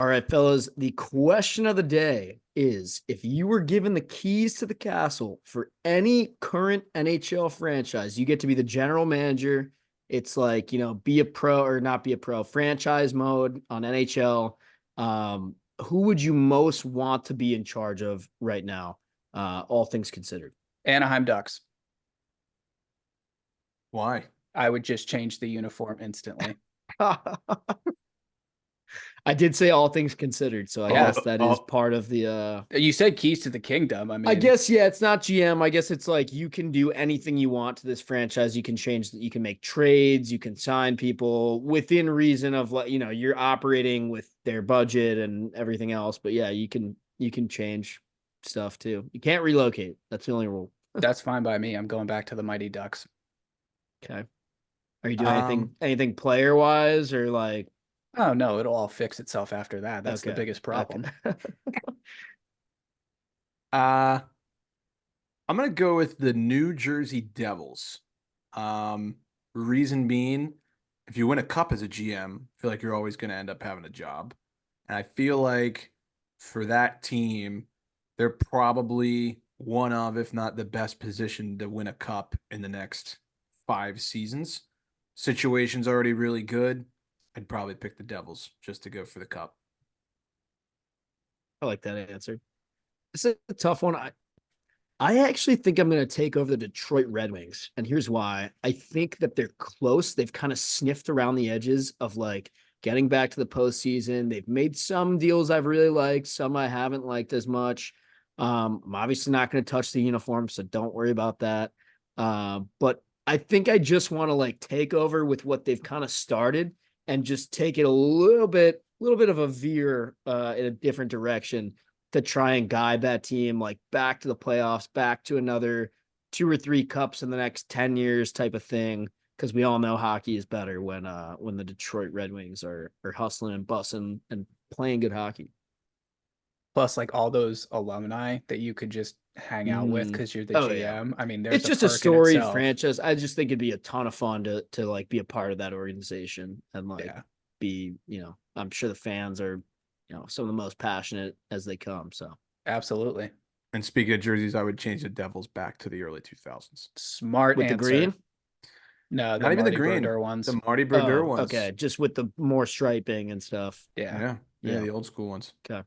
All right, fellas, the question of the day is if you were given the keys to the castle for any current NHL franchise, you get to be the general manager. It's like, be a pro or not be a pro, franchise mode on NHL. Who would you most want to be in charge of right now, all things considered? Anaheim Ducks. Why? I would just change the uniform instantly. I did say all things considered, so I guess that is part of the You said keys to the kingdom. I guess, yeah, it's not GM. I guess it's like you can do anything you want to this franchise. You can change, you can make trades, you can sign people within reason of like, you're operating with their budget and everything else. But yeah, you can change stuff too. You can't relocate. That's the only rule. That's fine by me. I'm going back to the Mighty Ducks. Okay. Are you doing anything player wise or like? Oh no, it'll all fix itself after that. That's the biggest problem. Okay. I'm gonna go with the New Jersey Devils. Reason being, if you win a cup as a GM, I feel like you're always gonna end up having a job. And I feel like for that team, they're probably one of, if not the best position to win a cup in the next 5 seasons. Situation's already really good. I'd probably pick the Devils just to go for the cup. I like that answer. It's a tough one. I actually think I'm going to take over the Detroit Red Wings. And here's why. I think that they're close. They've kind of sniffed around the edges of like getting back to the postseason. They've made some deals I've really liked, some I haven't liked as much. I'm obviously not going to touch the uniform, so don't worry about that. But I think I just want to like take over with what they've kind of started and just take it a little bit of a veer in a different direction to try and guide that team like back to the playoffs, back to another 2 or 3 cups in the next 10 years type of thing. Because we all know hockey is better when the Detroit Red Wings are hustling and bussing and playing good hockey. Plus, like all those alumni that you could just hang out with because you're the GM. Yeah. I mean, it's just a storied franchise. I just think it'd be a ton of fun to like be a part of that organization and like be, I'm sure the fans are, some of the most passionate as they come. So absolutely. And speaking of jerseys, I would change the Devils back to the early 2000s. Smart with answer. the green. No, not even the green Brodeur ones. The Marty Brodeur ones. Okay, just with the more striping and stuff. Yeah, the old school ones. Okay.